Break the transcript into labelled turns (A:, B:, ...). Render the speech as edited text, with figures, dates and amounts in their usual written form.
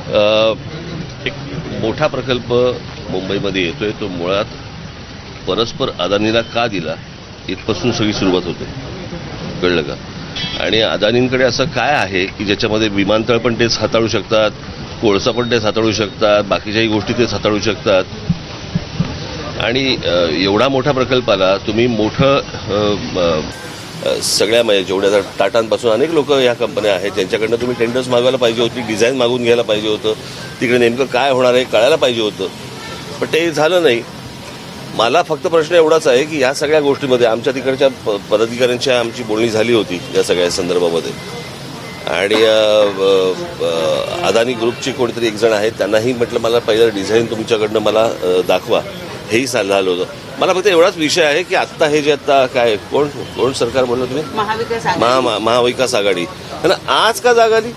A: एक मोठा प्रकल्प मुंबईमध्ये येतोय, तो मुळात परस्पर अदानीला का दिला इथपासून सगळी सुरुवात होते, कळलं का? आणि अदानींकडे असं काय आहे की ज्याच्यामध्ये विमानतळ पण तेच हाताळू शकतात, कोळसा पण तेच हाताळू शकतात, बाकीच्याही गोष्टी तेच हाताळू शकतात. आणि एवढा मोठा प्रकल्पाला तुम्ही सगळ्या म्हणजे जेवढ्या टाटांपासून अनेक लोक या कंपन्या आहेत ज्यांच्याकडनं तुम्ही टेंडर्स मागवायला पाहिजे होती, डिझाईन मागून घ्यायला पाहिजे होतं, तिकडे नेमकं काय होणार आहे कळायला पाहिजे होतं, पण ते झालं नाही. मला फक्त प्रश्न एवढाच आहे की या सगळ्या गोष्टीमध्ये आमच्या तिकडच्या पदाधिकाऱ्यांची आमची बोलणी झाली होती या सगळ्या संदर्भामध्ये. आणि अदानी ग्रुपची कोणीतरी एक जण आहेत, त्यांनाही म्हटलं मला पहिलं डिझाईन तुमच्याकडनं मला दाखवा, हेही झालं होतं. मला फक्त एवढाच विषय आहे की आत्ता हे जे आता काय कोण सरकार बोललं तुम्ही, महाविकास आघाडी, आज का जाग आली?